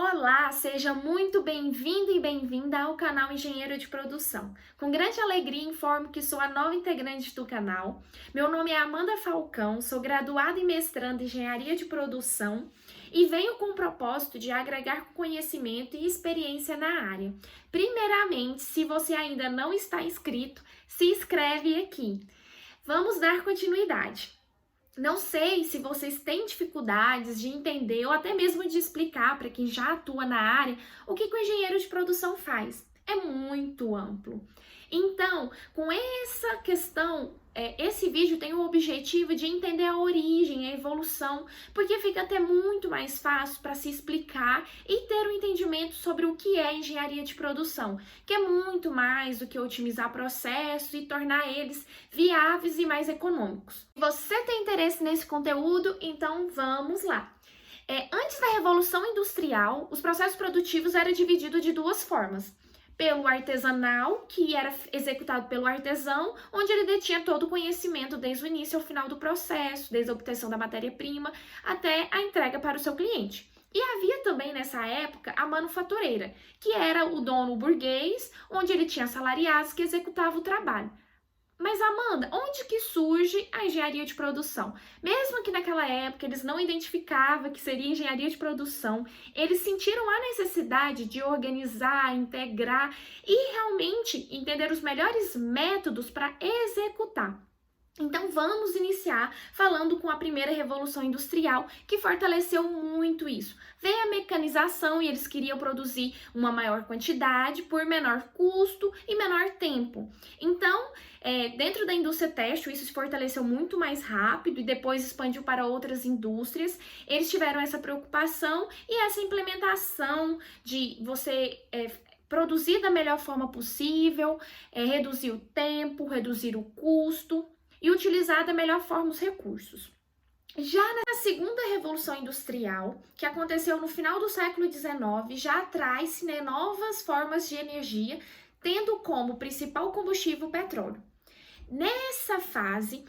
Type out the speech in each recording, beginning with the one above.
Olá, seja muito bem-vindo e bem-vinda ao canal Engenheiro de Produção. Com grande alegria informo que sou a nova integrante do canal. Meu nome é Amanda Falcão, sou graduada e mestranda em Engenharia de Produção e venho com o propósito de agregar conhecimento e experiência na área. Primeiramente, se você ainda não está inscrito, se inscreve aqui. Vamos dar continuidade. Não sei se vocês têm dificuldades de entender ou até mesmo de explicar para quem já atua na área o que o engenheiro de produção faz. É muito amplo. Então, com essa questão, esse vídeo tem o objetivo de entender a origem, a evolução, porque fica até muito mais fácil para se explicar e ter um entendimento sobre o que é engenharia de produção, que é muito mais do que otimizar processos e tornar eles viáveis e mais econômicos. Se você tem interesse nesse conteúdo, então vamos lá. Antes da Revolução Industrial, os processos produtivos eram divididos de duas formas. Pelo artesanal, que era executado pelo artesão, onde ele detinha todo o conhecimento desde o início ao final do processo, desde a obtenção da matéria-prima até a entrega para o seu cliente. E havia também nessa época a manufatureira, que era o dono burguês, onde ele tinha assalariados que executavam o trabalho. Mas, Amanda, onde que surge a engenharia de produção? Mesmo que naquela época eles não identificavam que seria engenharia de produção, eles sentiram a necessidade de organizar, integrar e realmente entender os melhores métodos para executar. Então, vamos iniciar falando com a primeira revolução industrial, que fortaleceu muito isso. Veio a mecanização e eles queriam produzir uma maior quantidade por menor custo e menor tempo. Então, dentro da indústria têxtil, isso se fortaleceu muito mais rápido e depois expandiu para outras indústrias. Eles tiveram essa preocupação e essa implementação de você produzir da melhor forma possível, reduzir o tempo, reduzir o custo e utilizar da melhor forma os recursos. Já na segunda revolução industrial, que aconteceu no final do século XIX, já traz novas formas de energia, tendo como principal combustível o petróleo. Nessa fase,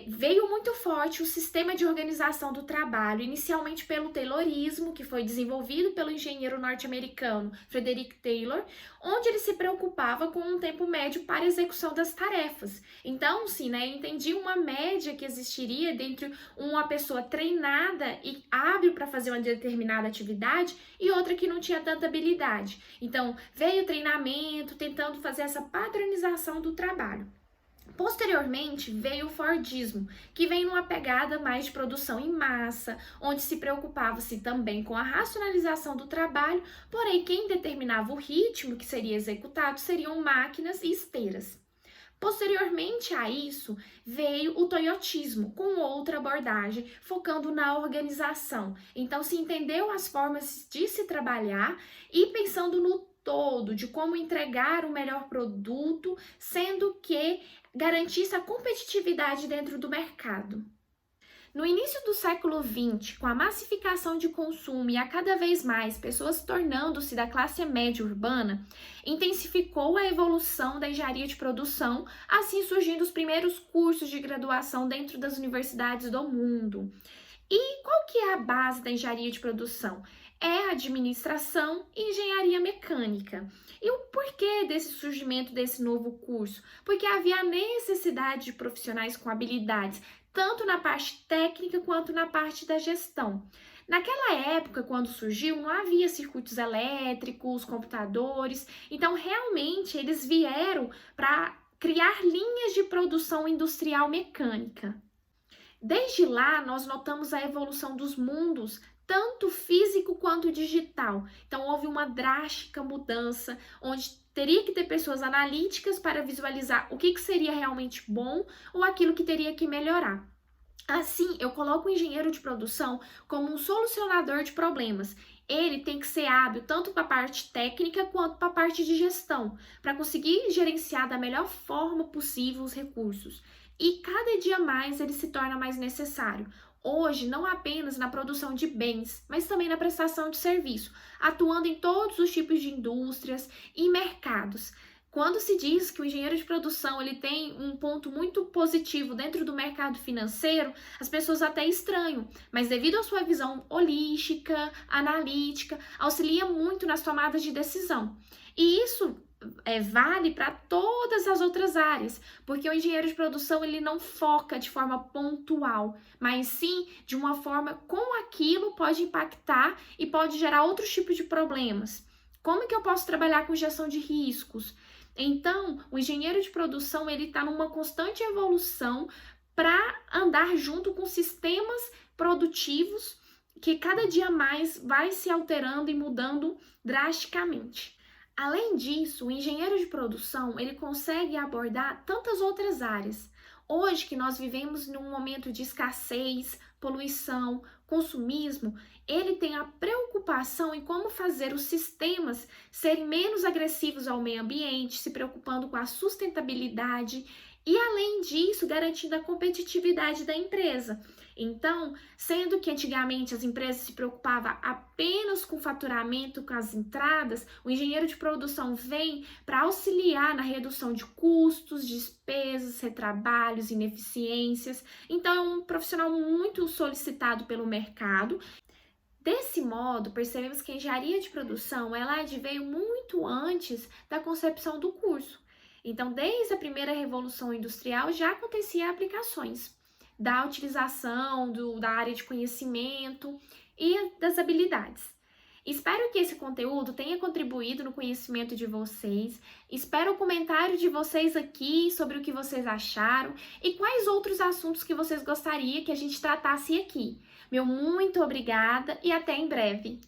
veio muito forte o sistema de organização do trabalho, inicialmente pelo Taylorismo, que foi desenvolvido pelo engenheiro norte-americano Frederick Taylor, onde ele se preocupava com um tempo médio para a execução das tarefas. Então, sim, entendi uma média que existiria entre uma pessoa treinada e hábil para fazer uma determinada atividade e outra que não tinha tanta habilidade. Então, veio o treinamento, tentando fazer essa padronização do trabalho. Posteriormente, veio o Fordismo, que vem numa pegada mais de produção em massa, onde se preocupava-se também com a racionalização do trabalho, porém quem determinava o ritmo que seria executado seriam máquinas e esteiras. Posteriormente a isso, veio o toyotismo, com outra abordagem, focando na organização. Então, se entendeu as formas de se trabalhar e pensando no todo, de como entregar o melhor produto, sendo que garantisse a competitividade dentro do mercado. No início do século XX, com a massificação de consumo e a cada vez mais pessoas tornando-se da classe média urbana, intensificou a evolução da engenharia de produção, assim surgindo os primeiros cursos de graduação dentro das universidades do mundo. E qual que é a base da engenharia de produção? É administração e engenharia mecânica. E o porquê desse surgimento desse novo curso? Porque havia a necessidade de profissionais com habilidades, tanto na parte técnica quanto na parte da gestão. Naquela época, quando surgiu, não havia circuitos elétricos, computadores, então realmente eles vieram para criar linhas de produção industrial mecânica. Desde lá, nós notamos a evolução dos mundos, tanto físico quanto digital. Então, houve uma drástica mudança, onde teria que ter pessoas analíticas para visualizar o que seria realmente bom ou aquilo que teria que melhorar. Assim, eu coloco o engenheiro de produção como um solucionador de problemas. Ele tem que ser hábil tanto para a parte técnica quanto para a parte de gestão, para conseguir gerenciar da melhor forma possível os recursos. E cada dia mais ele se torna mais necessário. Hoje, não apenas na produção de bens, mas também na prestação de serviço, atuando em todos os tipos de indústrias e mercados. Quando se diz que o engenheiro de produção ele tem um ponto muito positivo dentro do mercado financeiro, as pessoas até estranham, mas devido à sua visão holística, analítica, auxilia muito nas tomadas de decisão. E isso vale para todas as outras áreas, porque o engenheiro de produção ele não foca de forma pontual, mas sim de uma forma como aquilo pode impactar e pode gerar outros tipos de problemas. Como que eu posso trabalhar com gestão de riscos? Então, o engenheiro de produção ele está numa constante evolução para andar junto com sistemas produtivos que cada dia mais vai se alterando e mudando drasticamente. Além disso, o engenheiro de produção ele consegue abordar tantas outras áreas. Hoje que nós vivemos num momento de escassez, poluição, consumismo, ele tem a preocupação em como fazer os sistemas serem menos agressivos ao meio ambiente, se preocupando com a sustentabilidade e, além disso, garantindo a competitividade da empresa. Então, sendo que antigamente as empresas se preocupavam apenas com o faturamento, com as entradas, o engenheiro de produção vem para auxiliar na redução de custos, despesas, retrabalhos, ineficiências. Então, é um profissional muito solicitado pelo mercado. Desse modo, percebemos que a engenharia de produção ela veio muito antes da concepção do curso. Então, desde a primeira revolução industrial já acontecia aplicações da utilização da área de conhecimento e das habilidades. Espero que esse conteúdo tenha contribuído no conhecimento de vocês. Espero o comentário de vocês aqui sobre o que vocês acharam e quais outros assuntos que vocês gostariam que a gente tratasse aqui. Meu muito obrigada e até em breve!